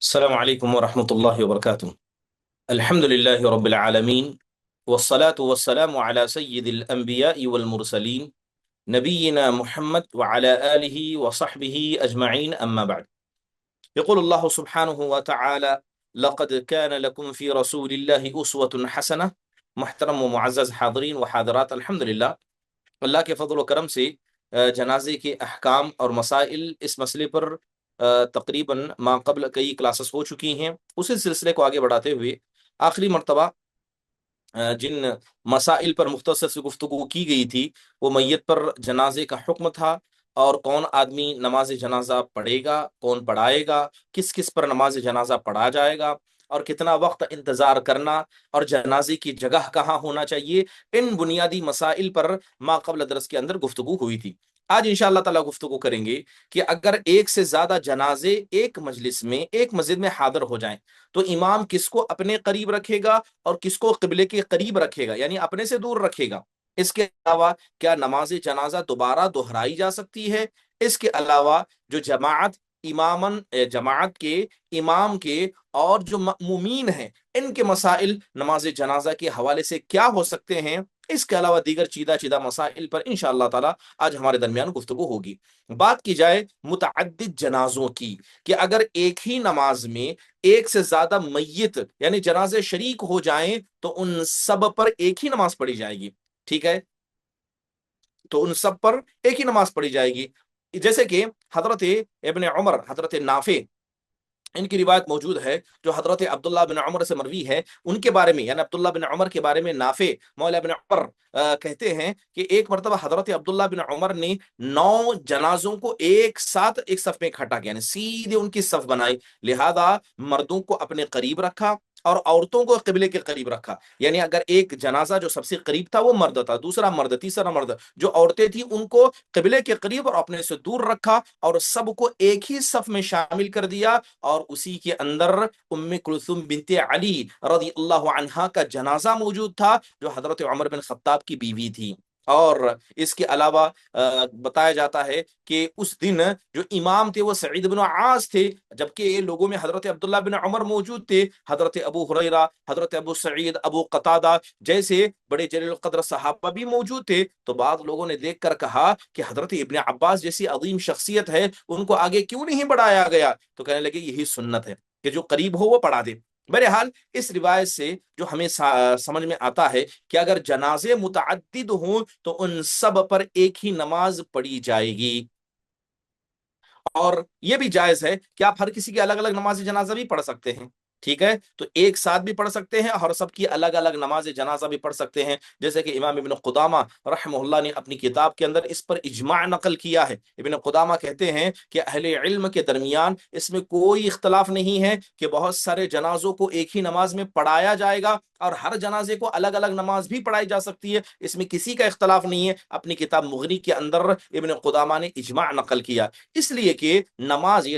السلام عليكم ورحمة الله وبركاته. الحمد لله رب العالمين، والصلاة والسلام على سيد الأنبياء والمرسلين نبينا محمد وعلى آله وصحبه أجمعين، أما بعد. يقول الله سبحانه وتعالى: لقد كان لكم في رسول الله أسوة حسنة. محترم ومعزز حاضرین و حاضرات، الحمدللہ اللہ کے فضل و کرم سے جنازے کے احکام اور مسائل اس مسئلے پر تقریباً ما قبل کئی کلاسز ہو چکی ہیں۔ اسی سلسلے کو آگے بڑھاتے ہوئے آخری مرتبہ جن مسائل پر مختصر سے گفتگو کی گئی تھی وہ میت پر جنازے کا حکم تھا، اور کون آدمی نماز جنازہ پڑھے گا، کون پڑھائے گا، کس کس پر نماز جنازہ پڑھا جائے گا، اور کتنا وقت انتظار کرنا، اور جنازے کی جگہ کہاں ہونا چاہیے۔ ان بنیادی مسائل پر ما قبل درس کے اندر گفتگو ہوئی تھی۔ آج انشاءاللہ تعالی گفتگو کریں گے کہ اگر ایک سے زیادہ جنازے ایک مجلس میں، ایک مسجد میں حاضر ہو جائیں تو امام کس کو اپنے قریب رکھے گا اور کس کو قبلے کے قریب رکھے گا، یعنی اپنے سے دور رکھے گا۔ اس کے علاوہ کیا نماز جنازہ دوبارہ دہرائی جا سکتی ہے؟ اس کے علاوہ جو جماعت کے امام کے اور جو مأمومین ہیں، ان کے مسائل نماز جنازہ کے حوالے سے کیا ہو سکتے ہیں، اس کے علاوہ دیگر چیدہ مسائل پر انشاءاللہ تعالی آج ہمارے درمیان گفتگو ہوگی۔ بات کی جائے متعدد جنازوں کی، کہ اگر ایک ہی نماز میں ایک سے زیادہ میت یعنی جنازے شریک ہو جائیں تو ان سب پر ایک ہی نماز پڑھی جائے گی، ٹھیک ہے؟ تو ان سب پر ایک ہی نماز پڑھی جائے گی۔ جیسے کہ حضرت ابن عمر، حضرت نافع، ان کی روایت موجود ہے جو حضرت عبداللہ بن عمر سے مروی ہے، ان کے بارے میں یعنی عبداللہ بن عمر کے بارے میں نافع مولا بن عمر کہتے ہیں کہ ایک مرتبہ حضرت عبداللہ بن عمر نے 9 جنازوں کو ایک ساتھ ایک صف میں اکٹھا کیا، یعنی سیدھے ان کی صف بنائی، لہذا مردوں کو اپنے قریب رکھا اور عورتوں کو قبلے کے قریب رکھا۔ یعنی اگر ایک جنازہ جو سب سے قریب تھا وہ مرد تھا، دوسرا مرد، تیسرا مرد، جو عورتیں تھیں ان کو قبلے کے قریب اور اپنے سے دور رکھا اور سب کو ایک ہی صف میں شامل کر دیا، اور اسی کے اندر ام کلثوم بنت علی رضی اللہ عنہا کا جنازہ موجود تھا جو حضرت عمر بن خطاب کی بیوی تھی۔ اور اس کے علاوہ بتایا جاتا ہے کہ اس دن جو امام تھے وہ سعید بن عاص تھے، جبکہ لوگوں میں حضرت عبداللہ بن عمر موجود تھے، حضرت ابو ہریرہ، حضرت ابو سعید، ابو قتادہ جیسے بڑے جلیل القدر صحابہ بھی موجود تھے۔ تو بعض لوگوں نے دیکھ کر کہا کہ حضرت ابن عباس جیسی عظیم شخصیت ہے، ان کو آگے کیوں نہیں بڑھایا گیا؟ تو کہنے لگے یہی سنت ہے کہ جو قریب ہو وہ پڑھا دے۔ بہرحال اس روایت سے جو ہمیں سمجھ میں آتا ہے کہ اگر جنازے متعدد ہوں تو ان سب پر ایک ہی نماز پڑھی جائے گی، اور یہ بھی جائز ہے کہ آپ ہر کسی کی الگ الگ نماز جنازہ بھی پڑھ سکتے ہیں، ٹھیک ہے؟ تو ایک ساتھ بھی پڑھ سکتے ہیں اور سب کی الگ الگ نماز جنازہ بھی پڑھ سکتے ہیں، جیسے کہ امام ابن قدامہ رحمہ اللہ نے اپنی کتاب کے اندر اس پر اجماع نقل کیا ہے۔ ابن قدامہ کہتے ہیں کہ اہل علم کے درمیان اس میں کوئی اختلاف نہیں ہے کہ بہت سارے جنازوں کو ایک ہی نماز میں پڑھایا جائے گا، اور ہر جنازے کو الگ الگ نماز بھی پڑھائی جا سکتی ہے، اس میں کسی کا اختلاف نہیں ہے۔ اپنی کتاب مغنی کے اندر ابن قدامہ نے اجماع نقل کیا، اس لیے کہ یہ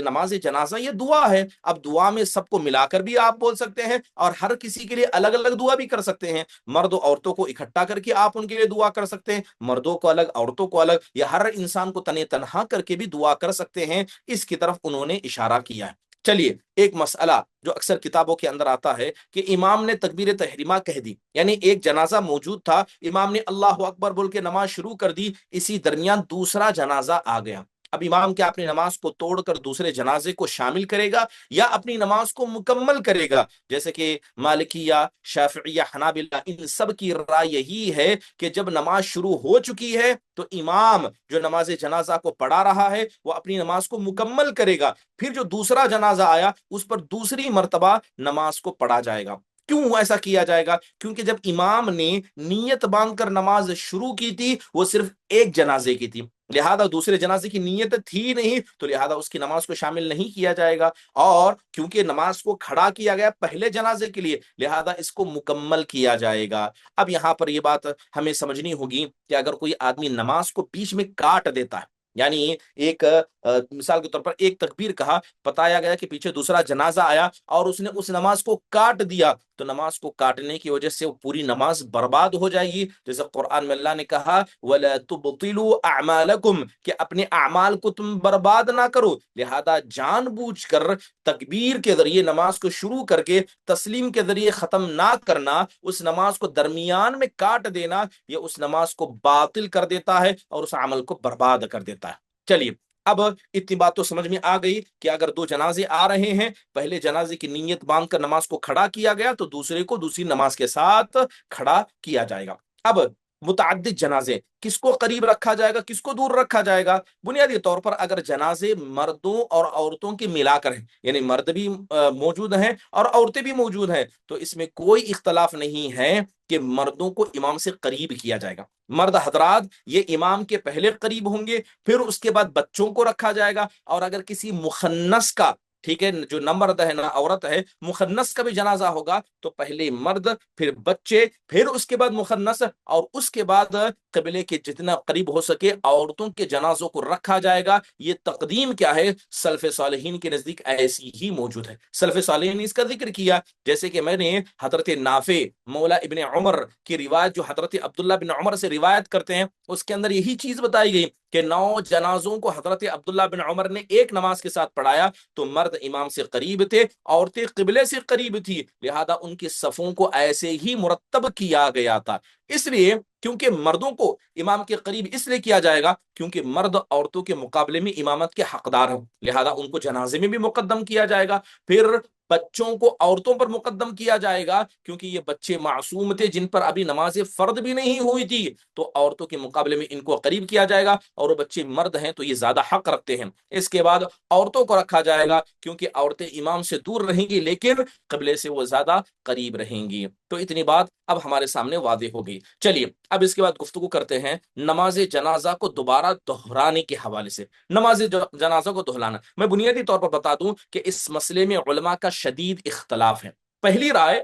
نماز جنازہ یہ دعا ہے۔ اب دعا میں سب کو ملا کر بھی آپ بول سکتے ہیں اور ہر کسی کے لیے الگ الگ دعا بھی کر سکتے ہیں۔ مرد و عورتوں کو اکٹھا کر کے آپ ان کے لیے دعا کر سکتے ہیں، مردوں کو الگ، عورتوں کو الگ، یا ہر انسان کو تنہا کر کے بھی دعا کر سکتے ہیں۔ اس کی طرف انہوں نے اشارہ کیا ہے۔ چلیے، ایک مسئلہ جو اکثر کتابوں کے اندر آتا ہے کہ امام نے تکبیر تحریمہ کہہ دی، یعنی ایک جنازہ موجود تھا، امام نے اللہ اکبر بول کے نماز شروع کر دی، اسی درمیان دوسرا جنازہ آ گیا۔ اب امام کیا اپنی نماز کو توڑ کر دوسرے جنازے کو شامل کرے گا یا اپنی نماز کو مکمل کرے گا؟ جیسے کہ مالکیہ، شافعیہ، حنابلہ، ان سب کی رائے یہی ہے کہ جب نماز شروع ہو چکی ہے تو امام جو نماز جنازہ کو پڑھا رہا ہے وہ اپنی نماز کو مکمل کرے گا، پھر جو دوسرا جنازہ آیا اس پر دوسری مرتبہ نماز کو پڑھا جائے گا۔ کیوں ایسا کیا جائے گا؟ کیونکہ جب امام نے نیت باندھ کر نماز شروع کی تھی وہ صرف ایک جنازے کی تھی، لہذا دوسرے جنازے کی نیت تھی نہیں، تو لہذا اس کی نماز کو شامل نہیں کیا جائے گا، اور کیونکہ نماز کو کھڑا کیا گیا پہلے جنازے کے لیے لہذا اس کو مکمل کیا جائے گا۔ اب یہاں پر یہ بات ہمیں سمجھنی ہوگی کہ اگر کوئی آدمی نماز کو بیچ میں کاٹ دیتا ہے، یعنی ایک مثال کے طور پر ایک تکبیر کہا، بتایا گیا کہ پیچھے دوسرا جنازہ آیا اور اس نے اس نماز کو کاٹ دیا، تو نماز کو کاٹنے کی وجہ سے وہ پوری نماز برباد ہو جائے گی، جیسے قرآن میں اللہ نے کہا وَلَا تُبْطِلُوا أَعْمَالَكُمْ، کہ اپنے اعمال کو تم برباد نہ کرو، لہذا جان بوجھ کر تکبیر کے ذریعے نماز کو شروع کر کے تسلیم کے ذریعے ختم نہ کرنا، اس نماز کو درمیان میں کاٹ دینا، یہ اس نماز کو باطل کر دیتا ہے اور اس عمل کو برباد کر دیتا ہے۔ چلیے اب اتنی بات تو سمجھ میں آ گئی کہ اگر دو جنازے آ رہے ہیں، پہلے جنازے کی نیت باندھ کر نماز کو کھڑا کیا گیا تو دوسرے کو دوسری نماز کے ساتھ کھڑا کیا جائے گا۔ اب متعدد جنازے، کس کو قریب رکھا جائے گا، کس کو دور رکھا جائے گا؟ بنیادی طور پر اگر جنازے مردوں اور عورتوں کے ملا کر ہیں، یعنی مرد بھی موجود ہیں اور عورتیں بھی موجود ہیں، تو اس میں کوئی اختلاف نہیں ہے کہ مردوں کو امام سے قریب کیا جائے گا۔ مرد حضرات یہ امام کے پہلے قریب ہوں گے، پھر اس کے بعد بچوں کو رکھا جائے گا، اور اگر کسی مخنث کا، ٹھیک ہے، جو نہ مرد ہے نہ عورت ہے، مخنث کا بھی جنازہ ہوگا تو پہلے مرد، پھر بچے، پھر اس کے بعد مخنث، اور اس کے بعد قبلے کے جتنا قریب ہو سکے عورتوں کے جنازوں کو رکھا جائے گا۔ یہ تقدیم کیا ہے، سلف صالحین کے نزدیک ایسی ہی موجود ہے۔ سلف صالحین نے اس کا ذکر کیا، جیسے کہ میں نے حضرت نافع مولا ابن عمر کی روایت جو حضرت عبداللہ بن عمر سے روایت کرتے ہیں، اس کے اندر یہی چیز بتائی گئی کہ 9 جنازوں کو حضرت عبداللہ بن عمر نے ایک نماز کے ساتھ پڑھایا، تو مرد امام سے قریب تھے، عورتیں قبلے سے قریب تھی، لہذا ان کی صفوں کو ایسے ہی مرتب کیا گیا تھا۔ اس لیے کیونکہ مردوں کو امام کے قریب اس لیے کیا جائے گا کیونکہ مرد عورتوں کے مقابلے میں امامت کے حقدار ہیں، لہذا ان کو جنازے میں بھی مقدم کیا جائے گا۔ پھر بچوں کو عورتوں پر مقدم کیا جائے گا کیونکہ یہ بچے معصوم تھے جن پر ابھی نماز فرض بھی نہیں ہوئی تھی، تو عورتوں کے مقابلے میں ان کو قریب کیا جائے گا، اور وہ بچے مرد ہیں تو یہ زیادہ حق رکھتے ہیں۔ اس کے بعد عورتوں کو رکھا جائے گا کیونکہ عورتیں امام سے دور رہیں گی لیکن قبلے سے وہ زیادہ قریب رہیں گی۔ تو اتنی بات اب ہمارے سامنے واضح ہو گئی۔ چلیے اب اس کے بعد گفتگو کرتے ہیں نماز جنازہ کو دوبارہ دہرانے کے حوالے سے۔ نماز جنازہ کو دہرانا، میں بنیادی طور پر بتا دوں کہ اس مسئلے میں علماء کا شدید اختلاف ہے۔ پہلی رائے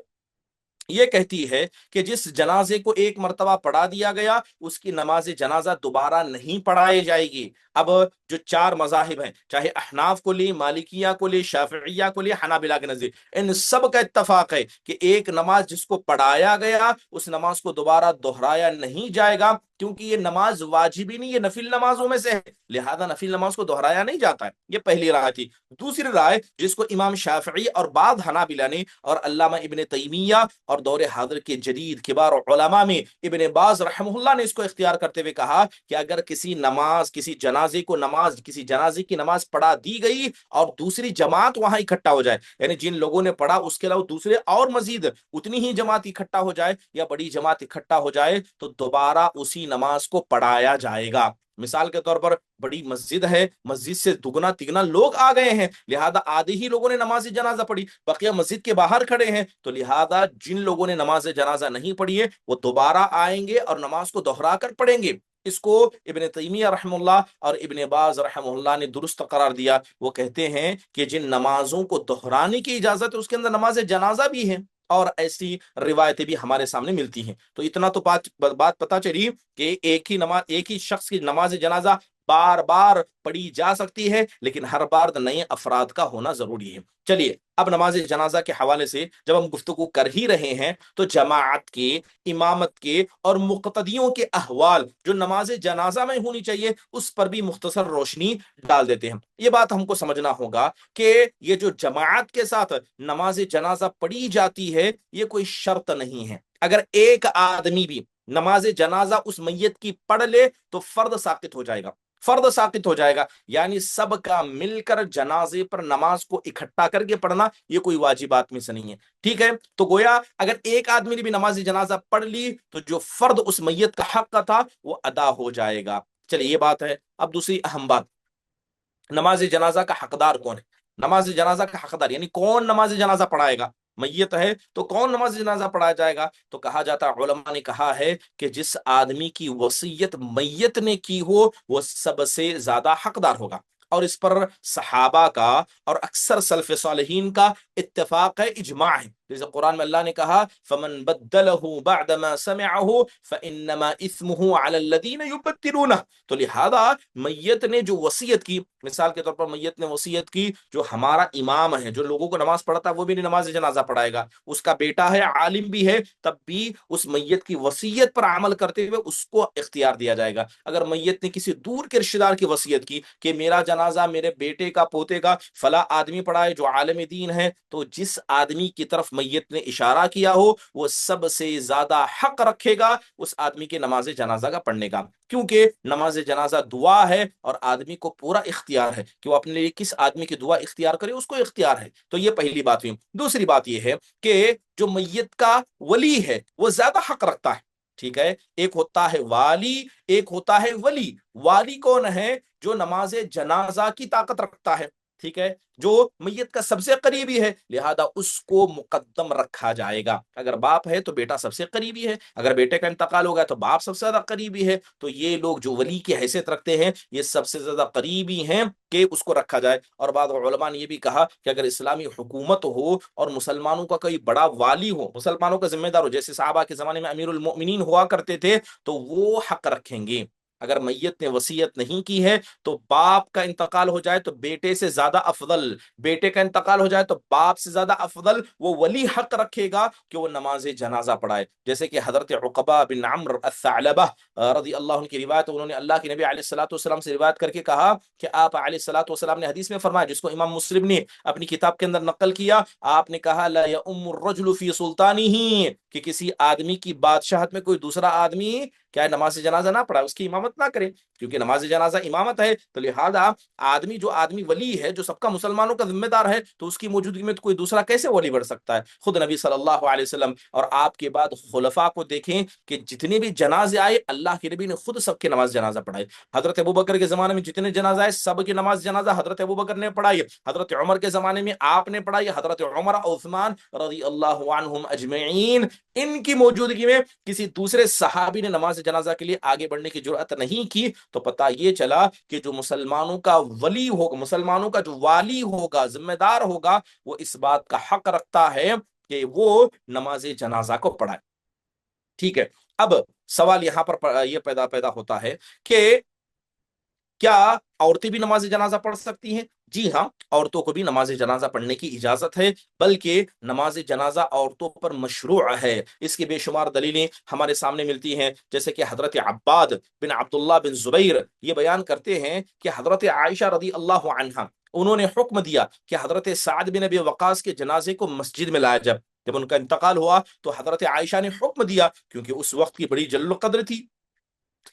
یہ کہتی ہے کہ جس جنازے کو ایک مرتبہ پڑھا دیا گیا اس کی نماز جنازہ دوبارہ نہیں پڑھائی جائے گی۔ اب جو 4 مذاہب ہیں، چاہے احناف کو لیں، مالکیہ کو لیں، شافعیہ کو لیں، حنابلہ کے نزدیک ان سب کا اتفاق ہے کہ ایک نماز جس کو پڑھایا گیا اس نماز کو دوبارہ دہرایا نہیں جائے گا، کیونکہ یہ نماز واجبی نہیں، یہ نفل نمازوں میں سے ہے، لہذا نفل نماز کو دہرایا نہیں جاتا ہے۔ یہ پہلی رائے تھی۔ دوسری رائے جس کو امام شافعی اور بعض حنابلہ نے اور علامہ ابن تیمیہ اور دور حاضر کے جدید کبار علماء میں ابن باز رحمہ اللہ نے اس کو اختیار کرتے ہوئے کہا کہ اگر کسی جنازے کسی جنازے کی نماز پڑھا دی گئی اور دوسری جماعت وہاں اکٹھا ہو جائے، یعنی جن لوگوں نے پڑھا اس کے علاوہ دوسرے اور مزید اتنی ہی جماعت اکٹھا ہو جائے یا بڑی جماعت اکٹھا ہو جائے تو دوبارہ اسی نماز کو پڑھایا جائے گا۔ مثال کے طور پر بڑی مسجد ہے، مسجد سے دگنا تگنا لوگ آ گئے ہیں، لہذا آدھے ہی لوگوں نے نماز جنازہ پڑھی، بقیہ مسجد کے باہر کھڑے ہیں، تو لہذا جن لوگوں نے نماز جنازہ نہیں پڑھی ہے وہ دوبارہ آئیں گے اور نماز کو دہرا کر پڑھیں گے۔ اس کو ابن تیمیہ رحمہ اللہ اور ابن باز رحمہ اللہ نے درست قرار دیا۔ وہ کہتے ہیں کہ جن نمازوں کو دہرانے کی اجازت ہے اس کے اندر نماز جنازہ بھی ہے، اور ایسی روایتیں بھی ہمارے سامنے ملتی ہیں۔ تو اتنا تو بات پتہ چلی کہ ایک ہی شخص کی نماز جنازہ بار بار پڑھی جا سکتی ہے، لیکن ہر بار نئے افراد کا ہونا ضروری ہے۔ چلیے اب نماز جنازہ کے حوالے سے جب ہم گفتگو کر ہی رہے ہیں تو جماعت کے، امامت کے اور مقتدیوں کے احوال جو نماز جنازہ میں ہونی چاہیے اس پر بھی مختصر روشنی ڈال دیتے ہیں۔ یہ بات ہم کو سمجھنا ہوگا کہ یہ جو جماعت کے ساتھ نماز جنازہ پڑھی جاتی ہے یہ کوئی شرط نہیں ہے۔ اگر ایک آدمی بھی نماز جنازہ اس میت کی پڑھ لے تو فرض ساقط ہو جائے گا، فرض ساقط ہو جائے گا، یعنی سب کا مل کر جنازے پر نماز کو اکٹھا کر کے پڑھنا یہ کوئی واجبات میں سے نہیں ہے۔ ٹھیک ہے، تو گویا اگر ایک آدمی نے بھی نماز جنازہ پڑھ لی تو جو فرض اس میت کا حق کا تھا وہ ادا ہو جائے گا۔ چلیے یہ بات ہے۔ اب دوسری اہم بات، نماز جنازہ کا حقدار کون ہے؟ نماز جنازہ کا حقدار یعنی کون نماز جنازہ پڑھائے گا؟ میت ہے تو کون نماز جنازہ پڑھایا جائے گا؟ تو کہا جاتا ہے، علماء نے کہا ہے کہ جس آدمی کی وصیت میت نے کی ہو وہ سب سے زیادہ حقدار ہوگا، اور اس پر صحابہ کا اور اکثر سلف صالحین کا اتفاق ہے، اجماع ہے۔ جیسے قرآن میں اللہ نے کہا فمن بدلہ بعد ما سمعہ فانما اثمہ علی الذین یبدلونہ، تو لہذا میت نے جو وصیت کی، مثال کے طور پر میت نے وصیت کی، جو ہمارا امام ہے جو لوگوں کو نماز پڑھاتا ہے وہ بھی نہیں نماز جنازہ پڑھائے گا، اس کا بیٹا ہے عالم بھی ہے، تب بھی اس میت کی وصیت پر عمل کرتے ہوئے اس کو اختیار دیا جائے گا۔ اگر میت نے کسی دور کے رشتہ دار کی وصیت کی کہ میرا جنازہ میرے بیٹے کا پوتے کا فلاں آدمی پڑھائے جو عالم دین ہے، تو جس آدمی کی طرف میت نے اشارہ کیا ہو وہ سب سے زیادہ حق رکھے گا اس آدمی کے نماز جنازہ کا پڑھنے کا، کیونکہ نماز جنازہ دعا ہے اور آدمی کو پورا اختیار ہے کہ وہ اپنے لیے کس آدمی کی دعا اختیار کرے، اس کو اختیار ہے۔ تو یہ پہلی بات ہوئی۔ دوسری بات یہ ہے کہ جو میت کا ولی ہے وہ زیادہ حق رکھتا ہے، ٹھیک ہے؟ ایک ہوتا ہے والی، ایک ہوتا ہے ولی۔ والی کون ہے؟ جو نماز جنازہ کی طاقت رکھتا ہے، ٹھیک ہے، جو میت کا سب سے قریبی ہے، لہذا اس کو مقدم رکھا جائے گا۔ اگر باپ ہے تو بیٹا سب سے قریبی ہے، اگر بیٹے کا انتقال ہو گیا تو باپ سب سے زیادہ قریبی ہے، تو یہ لوگ جو ولی کی حیثیت رکھتے ہیں یہ سب سے زیادہ قریبی ہیں کہ اس کو رکھا جائے۔ اور بعض علماء نے یہ بھی کہا کہ اگر اسلامی حکومت ہو اور مسلمانوں کا کوئی بڑا والی ہو، مسلمانوں کا ذمہ دار ہو، جیسے صحابہ کے زمانے میں امیر المؤمنین ہوا کرتے تھے، تو وہ حق رکھیں گے۔ اگر میت نے وصیت نہیں کی ہے تو باپ کا انتقال ہو جائے تو بیٹے سے زیادہ افضل، بیٹے کا انتقال ہو جائے تو باپ سے زیادہ افضل وہ ولی حق رکھے گا کہ وہ نماز جنازہ پڑھائے۔ جیسے کہ حضرت عقبہ بن عمرو الثعلبہ رضی اللہ عنہ کی روایت، انہوں نے اللہ کے نبی علیہ الصلوۃ والسلام سے روایت کر کے کہا کہ آپ علیہ الصلوۃ والسلام نے حدیث میں فرمایا، جس کو امام مسلم نے اپنی کتاب کے اندر نقل کیا، آپ نے کہا لا یؤم الرجل فی سلطانہ، کہ کسی آدمی کی بادشاہت میں کوئی دوسرا آدمی کیا ہے نماز جنازہ نہ پڑھائے، اس کی امامت نہ کرے، کیونکہ نماز جنازہ امامت ہے۔ تو لہذا آدمی جو آدمی ولی ہے، جو سب کا مسلمانوں کا ذمہ دار ہے، تو اس کی موجودگی میں تو کوئی دوسرا کیسے ولی بڑھ سکتا ہے؟ خود نبی صلی اللہ علیہ وسلم اور آپ کے بعد خلفاء کو دیکھیں کہ جتنے بھی جنازے آئے اللہ کے نبی نے خود سب کے نماز جنازہ پڑھائی۔ حضرت ابوبکر کے زمانے میں جتنے جنازہ آئے سب کی نماز جنازہ حضرت ابوبکر نے پڑھائی، حضرت عمر کے زمانے میں آپ نے پڑھائی، حضرت عمر عثمان رضی اللہ عنہم اجمعین، ان کی موجودگی میں کسی دوسرے صحابی نے نماز جنازہ کے لیے آگے بڑھنے کی جرأت نہیں کی، تو پتہ یہ چلا کہ جو مسلمانوں کا ولی ہوگا، مسلمانوں کا جو والی ہوگا، ذمہ دار ہوگا، وہ اس بات کا حق رکھتا ہے کہ وہ نماز جنازہ کو پڑھائے، ٹھیک ہے؟ اب سوال یہاں پر یہ پیدا ہوتا ہے کہ کیا عورتیں بھی نماز جنازہ پڑھ سکتی ہیں؟ جی ہاں، عورتوں کو بھی نماز جنازہ پڑھنے کی اجازت ہے، بلکہ نماز جنازہ عورتوں پر مشروع ہے۔ اس کی بے شمار دلیلیں ہمارے سامنے ملتی ہیں، جیسے کہ حضرت عباد بن عبداللہ بن زبیر یہ بیان کرتے ہیں کہ حضرت عائشہ رضی اللہ عنہا انہوں نے حکم دیا کہ حضرت سعد بن ابی وقاص کے جنازے کو مسجد میں لایا جائے۔ جب ان کا انتقال ہوا تو حضرت عائشہ نے حکم دیا، کیونکہ اس وقت کی بڑی جلل و قدر تھی،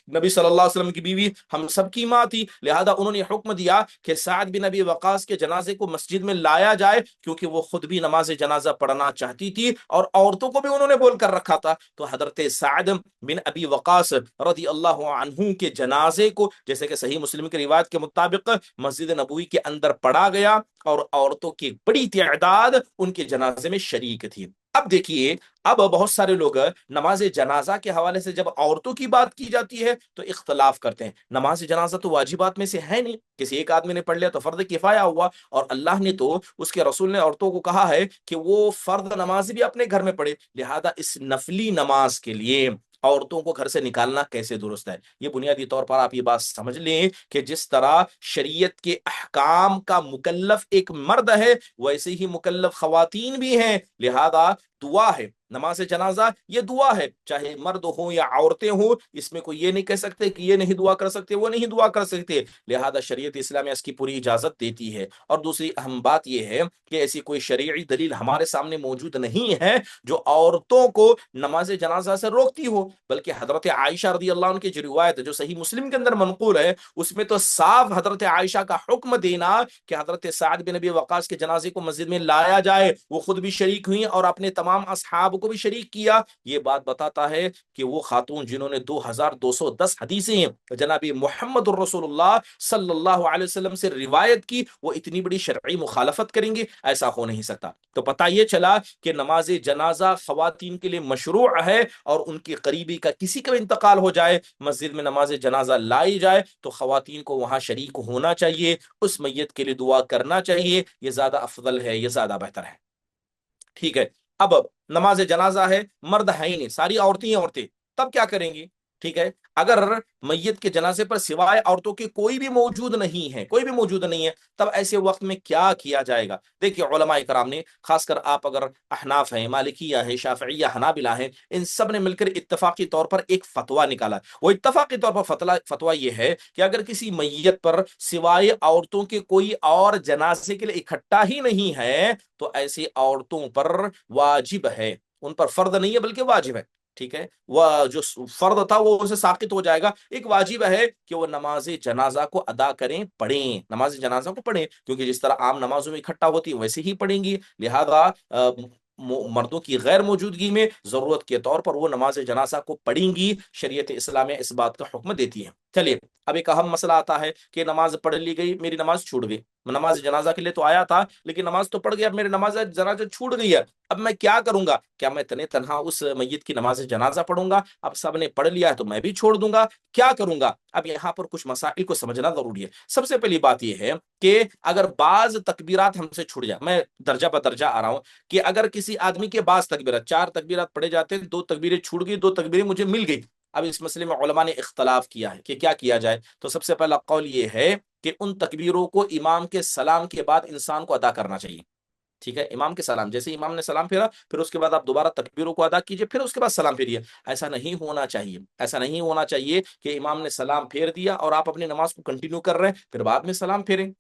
نبی صلی اللہ علیہ وسلم کی بیوی ہم سب کی ماں تھی، لہذا انہوں نے حکم دیا کہ سعد بن ابی وقاص کے جنازے کو مسجد میں لایا جائے، کیونکہ وہ خود بھی نماز جنازہ پڑھنا چاہتی تھی اور عورتوں کو بھی انہوں نے بول کر رکھا تھا۔ تو حضرت سعد بن ابی وقاص رضی اللہ عنہ کے جنازے کو، جیسے کہ صحیح مسلم کی روایت کے مطابق، مسجد نبوی کے اندر پڑھا گیا اور عورتوں کی بڑی تعداد ان کے جنازے میں شریک تھی۔ اب دیکھیے، اب بہت سارے لوگ نماز جنازہ کے حوالے سے جب عورتوں کی بات کی جاتی ہے تو اختلاف کرتے ہیں۔ نماز جنازہ تو واجبات میں سے ہے نہیں، کسی ایک آدمی نے پڑھ لیا تو فرض کفایہ ہوا، اور اللہ نے تو اس کے رسول نے عورتوں کو کہا ہے کہ وہ فرض نماز بھی اپنے گھر میں پڑھے، لہذا اس نفلی نماز کے لیے عورتوں کو گھر سے نکالنا کیسے درست ہے؟ یہ بنیادی طور پر آپ یہ بات سمجھ لیں کہ جس طرح شریعت کے احکام کا مکلف ایک مرد ہے، ویسے ہی مکلف خواتین بھی ہیں، لہذا دعا ہے نماز جنازہ، یہ دعا ہے، چاہے مرد ہوں یا عورتیں ہوں، اس میں کوئی یہ نہیں کہہ سکتے کہ یہ نہیں دعا کر سکتے، وہ نہیں دعا کر سکتے، لہذا شریعت اسلامیہ اس کی پوری اجازت دیتی ہے۔ اور دوسری اہم بات یہ ہے کہ ایسی کوئی شرعی دلیل ہمارے سامنے موجود نہیں ہے جو عورتوں کو نماز جنازہ سے روکتی ہو، بلکہ حضرت عائشہ رضی اللہ عنہ کی جو روایت ہے جو صحیح مسلم کے اندر منقول ہے، اس میں تو صاف حضرت عائشہ کا حکم دینا کہ حضرت سعد بن ابی وقاص کے جنازے کو مسجد میں لایا جائے، وہ خود بھی شریک ہوئی اور اپنے تمام اصحاب کو بھی شریک کیا، یہ بات بتاتا ہے کہ وہ خاتون جنہوں نے 2210 حدیثیں جناب محمد الرسول اللہ صلی اللہ علیہ وسلم سے روایت کی، وہ اتنی بڑی شرعی مخالفت کریں گے؟ ایسا ہو نہیں سکتا۔ تو پتہ یہ چلا کہ نماز جنازہ خواتین کے لیے مشروع ہے، اور ان کی قریبی کا کسی کا انتقال ہو جائے، مسجد میں نماز جنازہ لائی جائے تو خواتین کو وہاں شریک ہونا چاہیے، اس میت کے لیے دعا کرنا چاہیے، یہ زیادہ افضل ہے، یہ زیادہ بہتر ہے، ٹھیک ہے؟ اب نماز جنازہ ہے، مرد ہے ہی نہیں، ساری عورتیں ہی عورتیں، تب کیا کریں گی؟ ٹھیک ہے، اگر میت کے جنازے پر سوائے عورتوں کے کوئی بھی موجود نہیں ہے، کوئی بھی موجود نہیں ہے، تب ایسے وقت میں کیا کیا جائے گا؟ دیکھیے علماء کرام نے، خاص کر آپ اگر احناف ہیں، مالکیہ ہے، شافعیہ، حنابلہ ہیں، ان سب نے مل کر اتفاقی طور پر ایک فتویٰ نکالا۔ وہ اتفاقی طور پر فتویٰ یہ ہے کہ اگر کسی میت پر سوائے عورتوں کے کوئی اور جنازے کے لیے اکٹھا ہی نہیں ہے تو ایسی عورتوں پر واجب ہے، ان پر فرض نہیں ہے بلکہ واجب ہے۔ ٹھیک ہے، وہ جو فرض تھا وہ اسے ساقط ہو جائے گا، ایک واجب ہے کہ وہ نماز جنازہ کو ادا کریں، پڑھیں، نماز جنازہ کو پڑھیں، کیونکہ جس طرح عام نمازوں میں اکٹھا ہوتی ہے ویسے ہی پڑھیں گی، لہذا مردوں کی غیر موجودگی میں ضرورت کے طور پر وہ نماز جنازہ کو پڑھیں گی۔ شریعت اسلامیہ اس بات کا حکم دیتی ہے۔ چلیے، اب ایک اہم مسئلہ آتا ہے کہ نماز پڑھ لی گئی، میری نماز چھوٹ گئی، نماز جنازہ کے لیے تو آیا تھا لیکن نماز تو پڑھ گیا، اب میری نماز جنازہ چھوٹ گئی ہے، اب میں کیا کروں گا؟ کیا میں تنہا اس میت کی نماز جنازہ پڑھوں گا؟ اب سب نے پڑھ لیا ہے تو میں بھی چھوڑ دوں گا، کیا کروں گا؟ اب یہاں پر کچھ مسائل کو سمجھنا ضروری ہے۔ سب سے پہلی بات یہ ہے کہ اگر بعض تکبیرات ہم سے چھوٹ جائے، میں درجہ بدرجہ آ رہا ہوں، کہ اگر کسی آدمی کے بعض تکبیرات، 4 تکبیرات پڑھے جاتے ہیں، 2 تکبیریں چھوٹ گئی، 2 تکبیریں مجھے مل گئی، اب اس مسئلے میں علماء نے اختلاف کیا ہے کہ کیا کیا جائے۔ تو سب سے پہلا قول یہ ہے کہ ان تکبیروں کو امام کے سلام کے بعد انسان کو ادا کرنا چاہیے۔ ٹھیک ہے، امام کے سلام، جیسے امام نے سلام پھیرا پھر اس کے بعد آپ دوبارہ تکبیروں کو ادا کیجئے، پھر اس کے بعد سلام پھیریے۔ ایسا نہیں ہونا چاہیے، ایسا نہیں ہونا چاہیے کہ امام نے سلام پھیر دیا اور آپ اپنی نماز کو کنٹینیو کر رہے ہیں پھر بعد میں سلام پھیریں۔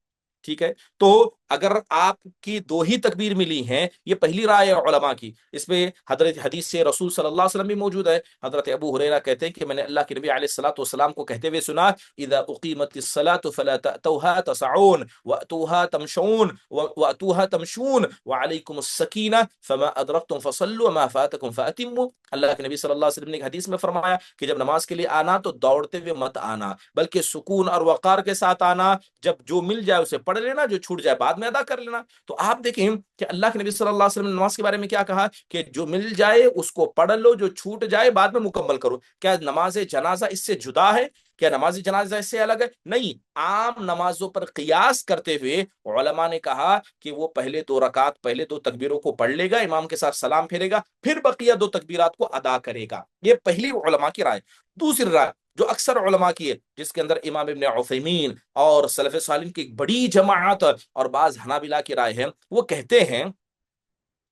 ٹھیک ہے، تو اگر آپ کی 2 ہی تکبیر ملی ہیں، یہ پہلی رائے ہے علماء کی، اس میں حضرت حدیث سے رسول صلی اللہ علیہ وسلم بھی موجود ہے۔ حضرت ابو ہریرہ کہتے ہیں کہ میں نے اللہ کے نبی علیہ الصلوۃ والسلام کو کہتے ہوئے سنا، اذا اقیمت الصلاۃ فلا تأتوها تسعون واتوها تمشون واتوها تمشون وعلیکم السکینہ فما ادرکتم فصلوا وما فاتکم فاتموا۔ اللہ کے نبی صلی اللہ علیہ وسلم نے ایک حدیث میں فرمایا کہ جب نماز کے لیے آنا تو دوڑتے ہوئے مت آنا، بلکہ سکون اور وقار کے ساتھ آنا، جب جو مل جائے اسے پڑھ لینا، جو چھوٹ جائے بعد میں ادا کر لینا۔ تو آپ دیکھیں کہ اللہ کے نبی صلی اللہ علیہ وسلم نے نماز کے بارے میں کیا کہا کہ جو مل جائے اس کو پڑھ لو، جو چھوٹ جائے بعد میں مکمل کرو۔ کیا نماز جنازہ اس سے جدا ہے؟ کیا نماز جنازہ اس سے الگ ہے؟ نہیں، عام نمازوں پر قیاس کرتے ہوئے علماء نے کہا کہ وہ پہلے 2 رکعت، پہلے 2 تکبیروں کو پڑھ لے گا، امام کے ساتھ سلام پھیرے گا، پھر بقیہ 2 تکبیرات کو ادا کرے گا۔ یہ پہلی علماء کی رائے۔ دوسری رائے جو اکثر علماء کی ہے، جس کے اندر امام ابن عثیمین اور سلف صالحین کی ایک بڑی جماعت اور بعض حنابلہ کی رائے ہے، وہ کہتے ہیں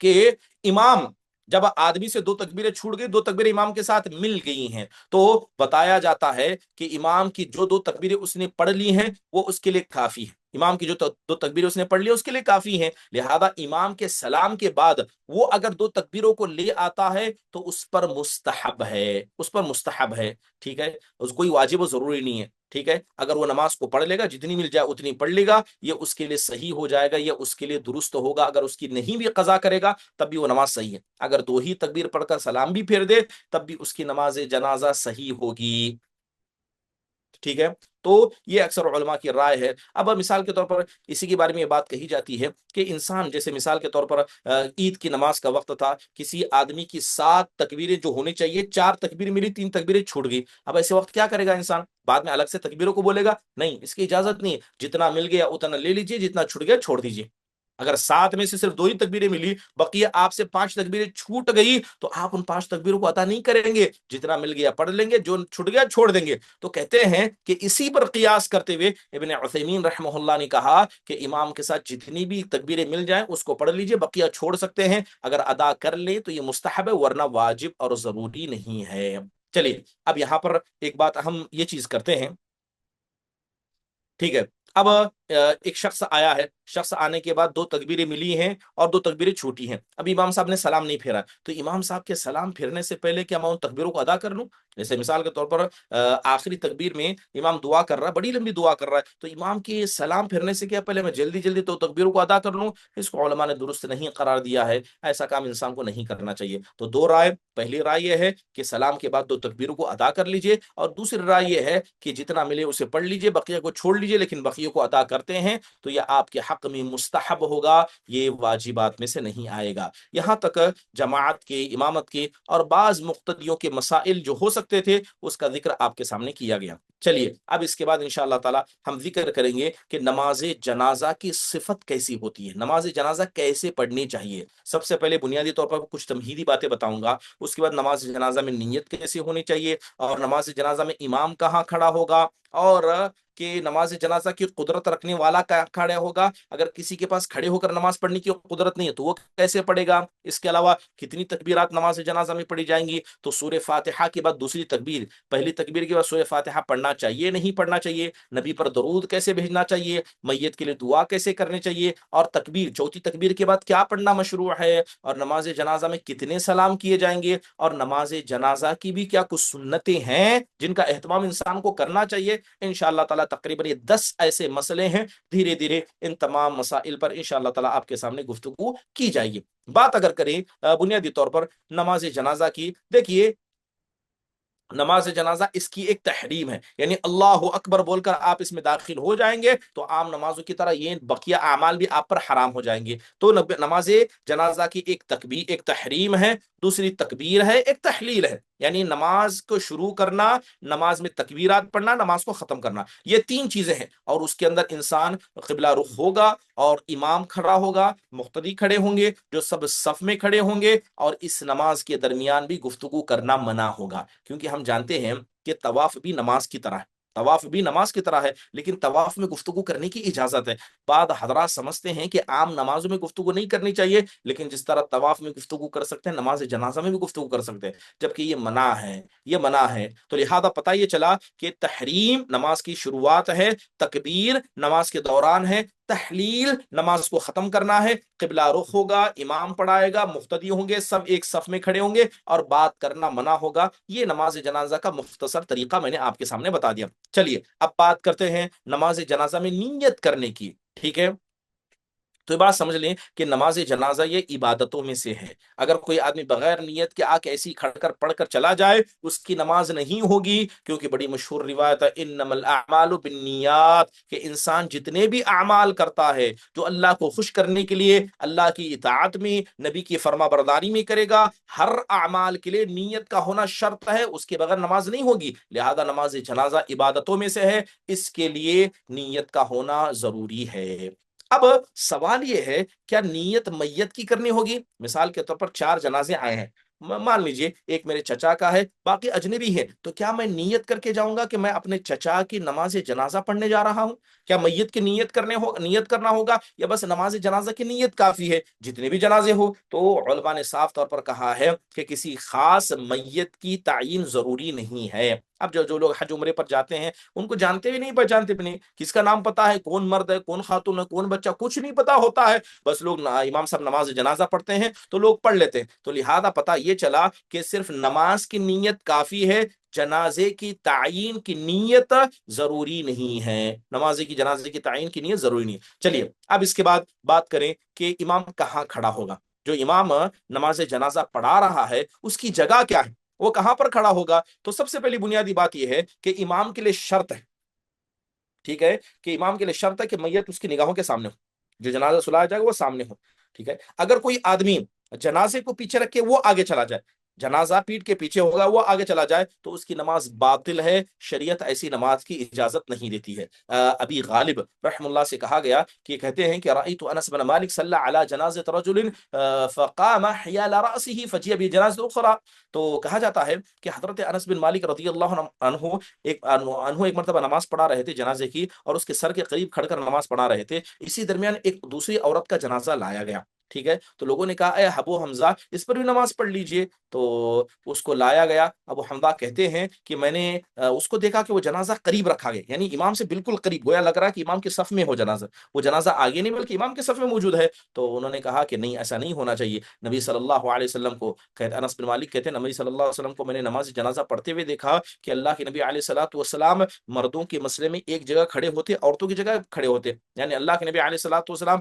کہ امام، جب آدمی سے 2 تکبیریں چھوٹ گئی، 2 تکبیریں امام کے ساتھ مل گئی ہیں، تو بتایا جاتا ہے کہ امام کی جو 2 تکبیریں اس نے پڑھ لی ہیں وہ اس کے لیے کافی ہے، امام کی جو 2 تکبیریں اس نے پڑھ لی اس کے لیے کافی ہیں، لہذا امام کے سلام کے بعد وہ اگر 2 تکبیروں کو لے آتا ہے تو اس پر مستحب ہے، اس پر مستحب ہے۔ ٹھیک ہے، اس کوئی واجب و ضروری نہیں ہے۔ ٹھیک ہے، اگر وہ نماز کو پڑھ لے گا، جتنی مل جائے اتنی پڑھ لے گا، یہ اس کے لیے صحیح ہو جائے گا، یہ اس کے لیے درست ہوگا۔ اگر اس کی نہیں بھی قضا کرے گا تب بھی وہ نماز صحیح ہے، اگر 2 ہی تکبیر پڑھ کر سلام بھی پھیر دے تب بھی اس کی نماز جنازہ صحیح ہوگی۔ ٹھیک ہے، تو یہ اکثر علماء کی رائے ہے۔ اب مثال کے طور پر اسی کے بارے میں یہ بات کہی جاتی ہے کہ انسان، جیسے مثال کے طور پر عید کی نماز کا وقت تھا، کسی آدمی کی 7 تکبیریں جو ہونی چاہیے، 4 تکبیر ملی، 3 تکبیریں چھوٹ گئی، اب ایسے وقت کیا کرے گا انسان؟ بعد میں الگ سے تکبیروں کو بولے گا؟ نہیں، اس کی اجازت نہیں ہے، جتنا مل گیا اتنا لے لیجیے، جتنا چھوٹ گیا چھوڑ دیجیے۔ اگر 7 میں سے صرف 2 ہی تکبیریں ملی، بقیہ آپ سے 5 تکبیریں چھوٹ گئی، تو آپ ان 5 تکبیروں کو ادا نہیں کریں گے، جتنا مل گیا پڑھ لیں گے، جو چھوٹ گیا چھوڑ دیں گے۔ تو کہتے ہیں کہ اسی پر قیاس کرتے ہوئے ابن عثیمین رحمہ اللہ نے کہا کہ امام کے ساتھ جتنی بھی تکبیریں مل جائیں اس کو پڑھ لیجئے، بقیہ چھوڑ سکتے ہیں، اگر ادا کر لیں تو یہ مستحب ہے، ورنہ واجب اور ضروری نہیں ہے۔ چلیے، اب یہاں پر ایک بات ہم یہ چیز کرتے ہیں۔ ٹھیک ہے، اب ایک شخص آیا ہے، شخص آنے کے بعد 2 تکبیریں ملی ہیں اور 2 تکبیریں چھوٹی ہیں، اب امام صاحب نے سلام نہیں پھیرا، تو امام صاحب کے سلام پھیرنے سے پہلے کیا میں ان تکبیروں کو ادا کر لوں؟ جیسے مثال کے طور پر آخری تکبیر میں امام دعا کر رہا ہے، بڑی لمبی دعا کر رہا ہے، تو امام کے سلام پھیرنے سے کیا پہلے میں جلدی جلدی 2 تکبیروں کو ادا کر لوں؟ اس کو علماء نے درست نہیں قرار دیا ہے، ایسا کام انسان کو نہیں کرنا چاہیے۔ تو 2 رائے، پہلی رائے یہ ہے کہ سلام کے بعد 2 تکبیروں کو ادا کر لیجئے، اور دوسری رائے یہ ہے کہ جتنا ملے اسے پڑھ لیجئے، بقیہ کو چھوڑ لیجئے، لیکن بقیہ کو ادا کرتے ہیں تو یہ آپ کے حق میں مستحب ہوگا، یہ واجبات میں سے نہیں آئے گا۔ یہاں تک جماعت کے، امامت کے اور بعض مقتدیوں کے مسائل جو ہو سکتے تھے اس کا ذکر آپ کے سامنے کیا گیا۔ چلیے اب اس کے بعد انشاءاللہ تعالی ہم ذکر کریں گے کہ نماز جنازہ کی صفت کیسی ہوتی ہے، نماز جنازہ کیسے پڑھنی چاہیے۔ سب سے پہلے بنیادی طور پر کچھ تمہیدی باتیں بتاؤں گا، اس کے بعد نماز جنازہ میں نیت کیسی ہونی چاہیے، اور نماز جنازہ میں امام کہاں کھڑا ہوگا، اور کہ نماز جنازہ کی قدرت رکھنے والا کھڑا ہوگا، اگر کسی کے پاس کھڑے ہو کر نماز پڑھنے کی قدرت نہیں ہے تو وہ کیسے پڑھے گا، اس کے علاوہ کتنی تکبیرات نماز جنازہ میں پڑھی جائیں گی، تو سورہ فاتحہ کے بعد دوسری تکبیر، پہلی تکبیر کے بعد سورہ فاتحہ پڑھنا چاہیے نہیں پڑھنا چاہیے، نبی پر درود کیسے بھیجنا چاہیے، میت کے لیے دعا کیسے کرنی چاہیے، اور تکبیر، چوتھی تکبیر کے بعد کیا پڑھنا مشروع ہے، اور نماز جنازہ میں کتنے سلام کیے جائیں گے، اور نماز جنازہ کی بھی کیا کچھ سنتیں ہیں جن کا اہتمام انسان کو کرنا چاہیے۔ انشاءاللہ تعالی تقریباً یہ 10 ایسے مسئلے ہیں، دھیرے دھیرے ان تمام مسائل پر انشاءاللہ تعالی آپ کے سامنے گفتگو کی جائے گی۔ بات اگر کریں بنیادی طور پر نماز جنازہ کی، دیکھیے نماز جنازہ اس کی ایک تحریم ہے، یعنی اللہ اکبر بول کر آپ اس میں داخل ہو جائیں گے تو عام نمازوں کی طرح یہ بقیہ اعمال بھی آپ پر حرام ہو جائیں گے۔ تو نماز جنازہ کی ایک تکبیر، ایک تحریم ہے، دوسری تکبیر ہے، ایک تحلیل ہے، یعنی نماز کو شروع کرنا، نماز میں تکبیرات پڑھنا، نماز کو ختم کرنا، یہ تین چیزیں ہیں، اور اس کے اندر انسان قبلہ رخ ہوگا، اور امام کھڑا ہوگا، مقتدی کھڑے ہوں گے جو سب صف میں کھڑے ہوں گے، اور اس نماز کے درمیان بھی گفتگو کرنا منع ہوگا، کیونکہ ہم جانتے ہیں کہ طواف بھی نماز کی طرح ہے، طواف بھی نماز کی طرح ہے، لیکن طواف میں گفتگو کرنے کی اجازت ہے۔ بعض حضرات سمجھتے ہیں کہ عام نمازوں میں گفتگو نہیں کرنی چاہیے، لیکن جس طرح طواف میں گفتگو کر سکتے ہیں نماز جنازہ میں بھی گفتگو کر سکتے ہیں، جبکہ یہ منع ہے، یہ منع ہے۔ تو لہذا پتہ یہ چلا کہ تحریم نماز کی شروعات ہے، تکبیر نماز کے دوران ہے، تحلیل نماز کو ختم کرنا ہے، قبلہ رخ ہوگا، امام پڑھائے گا، مقتدی ہوں گے، سب ایک صف میں کھڑے ہوں گے، اور بات کرنا منع ہوگا۔ یہ نماز جنازہ کا مختصر طریقہ میں نے آپ کے سامنے بتا دیا۔ چلیے اب بات کرتے ہیں نماز جنازہ میں نیت کرنے کی، ٹھیک ہے؟ تو یہ بات سمجھ لیں کہ نماز جنازہ یہ عبادتوں میں سے ہے، اگر کوئی آدمی بغیر نیت کے آ کے ایسی کھڑ کر پڑھ کر چلا جائے اس کی نماز نہیں ہوگی، کیونکہ بڑی مشہور روایت ہے انما الاعمال بالنیات، کہ انسان جتنے بھی اعمال کرتا ہے جو اللہ کو خوش کرنے کے لیے، اللہ کی اطاعت میں، نبی کی فرما برداری میں کرے گا، ہر اعمال کے لیے نیت کا ہونا شرط ہے، اس کے بغیر نماز نہیں ہوگی، لہذا نماز جنازہ عبادتوں میں سے ہے، اس کے لیے نیت کا ہونا ضروری ہے۔ اب سوال یہ ہے کیا نیت میت کی کرنی ہوگی؟ مثال کے طور پر 4 جنازے آئے ہیں، مان لیجئے ایک میرے چچا کا ہے، باقی اجنبی ہے، تو کیا میں نیت کر کے جاؤں گا کہ میں اپنے چچا کی نماز جنازہ پڑھنے جا رہا ہوں؟ کیا میت کی نیت کرنا ہوگا، یا بس نماز جنازہ کی نیت کافی ہے جتنے بھی جنازے ہو؟ تو علماء نے صاف طور پر کہا ہے کہ کسی خاص میت کی تعیین ضروری نہیں ہے۔ اب جو لوگ حج عمرے پر جاتے ہیں ان کو جانتے بھی نہیں، پہچانتے بھی نہیں، کس کا نام پتا ہے، کون مرد ہے، کون خاتون ہے، کون بچہ، کچھ نہیں پتا ہوتا ہے، بس لوگ امام صاحب نماز جنازہ پڑھتے ہیں تو لوگ پڑھ لیتے ہیں، تو لہذا پتا یہ چلا کہ صرف نماز کی نیت کافی ہے، جنازے کی تعیین کی نیت ضروری نہیں ہے، جنازے کی تعیین کی نیت ضروری نہیں ہے۔ چلیے اب اس کے بعد بات کریں کہ امام کہاں کھڑا ہوگا، جو امام نماز جنازہ پڑھا رہا ہے اس کی جگہ کیا ہے، وہ کہاں پر کھڑا ہوگا؟ تو سب سے پہلی بنیادی بات یہ ہے کہ امام کے لیے شرط ہے، ٹھیک ہے، کہ امام کے لیے شرط ہے کہ میت اس کی نگاہوں کے سامنے ہو، جو جنازہ سلایا جائے گا وہ سامنے ہو، ٹھیک ہے۔ اگر کوئی آدمی جنازے کو پیچھے رکھ کے وہ آگے چلا جائے، جنازہ پیٹ کے پیچھے ہوگا وہ آگے چلا جائے تو اس کی نماز باطل ہے، شریعت ایسی نماز کی اجازت نہیں دیتی ہے۔ ابی غالب رحم اللہ سے کہا گیا کہ کہتے ہیں کہ رأیت انس بن مالک صلی علی جنازۃ رجل فقام حیال رأسه فجیء بجنازۃ اخرى، تو کہا جاتا ہے کہ حضرت انس بن مالک رضی اللہ عنہ ایک مرتبہ نماز پڑھا رہے تھے جنازے کی، اور اس کے سر کے قریب کھڑ کر نماز پڑھا رہے تھے، اسی درمیان ایک دوسری عورت کا جنازہ لایا گیا، ٹھیک ہے، تو لوگوں نے کہا اے ابو حمزہ اس پر بھی نماز پڑھ لیجئے، تو اس کو لایا گیا۔ ابو حمزہ کہتے ہیں کہ میں نے اس کو دیکھا کہ وہ جنازہ قریب رکھا گیا، یعنی امام سے بالکل قریب، گویا لگ رہا ہے کہ امام کے صف میں ہو جنازہ، وہ جنازہ آگے نہیں بلکہ امام کے صف میں موجود ہے، تو انہوں نے کہا کہ نہیں ایسا نہیں ہونا چاہیے، نبی صلی اللہ علیہ وسلم کو، انس بن مالک کہتے ہیں نبی صلی اللہ علیہ وسلم کو میں نے نماز جنازہ پڑھتے ہوئے دیکھا کہ اللہ کے نبی علیہ الصلوۃ والسلام مردوں کے مسئلے میں ایک جگہ کھڑے ہوتے، عورتوں کی جگہ کھڑے ہوتے، یعنی اللہ کے نبی علیہ الصلوۃ والسلام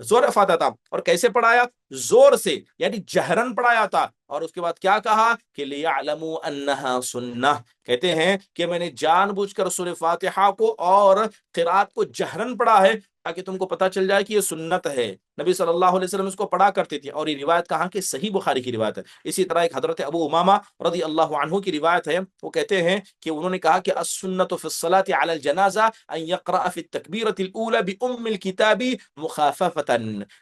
زور فاتحہ تھا، اور کیسے پڑھایا؟ زور سے، یعنی جہرن پڑھایا تھا، اور اس کے بعد کیا کہا کہ لِيَعْلَمُوا أَنَّهَا سُنَّةٌ، کہتے ہیں کہ میں نے جان بوجھ کر سورہ فاتحہ کو اور قرات کو جہرن پڑھا ہے تاکہ تم کو پتا چل جائے کہ یہ سنت ہے، نبی صلی اللہ علیہ وسلم اس کو پڑھا کرتے تھے، اور یہ روایت کہاں کہ صحیح بخاری کی روایت ہے۔ اسی طرح ایک حضرت ابو امامہ رضی اللہ عنہ کی روایت ہے، وہ کہتے ہیں کہ انہوں نے کہا کہ السنۃ فی الصلاۃ علی الجنازہ ان یقرأ فی التکبیرۃ الاولى بام الکتاب مخاففۃ،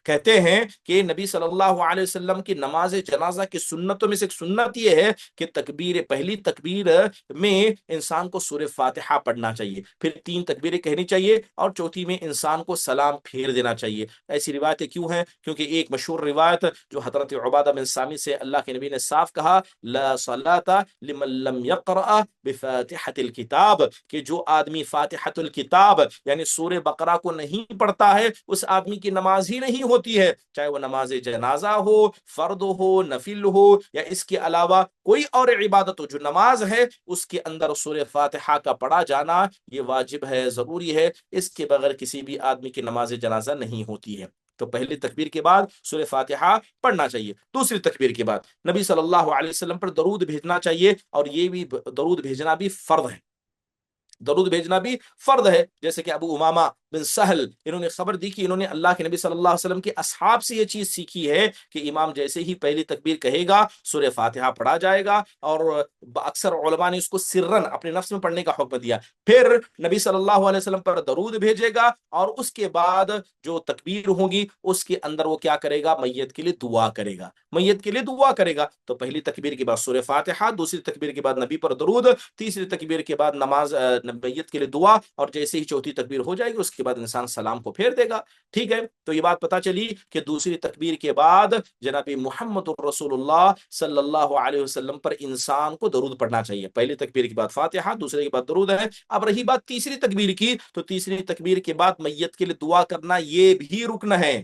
کہتے ہیں کہ نبی صلی اللہ علیہ وسلم کی نماز جنازہ کی سنتوں میں سے ایک سنت یہ ہے کہ پہلی تکبیر میں انسان کو سورہ فاتحہ پڑھنا چاہیے، پھر 3 تکبیریں کہنی چاہیے، اور چوتھی میں انسان کو سلام پھیر دینا چاہیے۔ ایسی روایتیں کیوں ہیں؟ کیونکہ ایک مشہور روایت جو حضرت عبادہ بن سامت سے اللہ کے نبی نے صاف کہا لا صلاۃ لمن لم یقرأ بفاتحۃ الکتاب، کہ جو آدمی فاتحۃ الکتاب یعنی سورہ بقرہ کو نہیں پڑھتا ہے اس آدمی کی نماز ہی نہیں ہوتی ہے، چاہے وہ نماز جنازہ ہو، فرض ہو، نفل ہو، یا اس کے علاوہ کوئی اور عبادت ہو، جو نماز ہے اس کے اندر سورہ فاتحہ کا پڑھا جانا یہ واجب ہے، ضروری ہے، اس کے بغیر کسی بھی آدمی کی نماز جنازہ نہیں ہوتی ہے۔ تو پہلی تکبیر کے بعد سورہ فاتحہ پڑھنا چاہیے، دوسری تکبیر کے بعد نبی صلی اللہ علیہ وسلم پر درود بھیجنا چاہیے، اور یہ بھی درود بھیجنا بھی فرض ہے، درود بھیجنا بھی فرض ہے، جیسے کہ ابو امامہ بن سہل انہوں نے خبر دی کہ انہوں نے اللہ کے نبی صلی اللہ علیہ وسلم کے اصحاب سے یہ چیز سیکھی ہے کہ امام جیسے ہی پہلی تکبیر کہے گا سورہ فاتحہ پڑھا جائے گا، اور اکثر علماء نے اس کو سرن اپنے نفس میں پڑھنے کا حکم دیا، پھر نبی صلی اللہ علیہ وسلم پر درود بھیجے گا، اور اس کے بعد جو تکبیر ہوگی اس کے اندر وہ کیا کرے گا؟ میت کے لیے دعا کرے گا، میت کے لیے دعا کرے گا۔ تو پہلی تکبیر کے بعد سورہ فاتحہ، دوسری تکبیر کے بعد نبی پر درود، تیسری تکبیر کے بعد نماز میت کے لیے دعا، اور جیسے ہی چوتھی تکبیر ہو جائے گی اس کے بعد انسان سلام کو پھیر دے گا۔ ٹھیک ہے، تو یہ بات پتا چلی کہ دوسری تکبیر کے بعد جناب محمد رسول اللہ صلی اللہ علیہ وسلم پر انسان کو درود پڑھنا چاہیے۔ پہلی تکبیر کے بعد فاتحہ، دوسرے کے بعد درود ہے۔ اب رہی بات تیسری تکبیر کی، تو تیسری تکبیر کے بعد میت کے لیے دعا کرنا یہ بھی رکن ہے،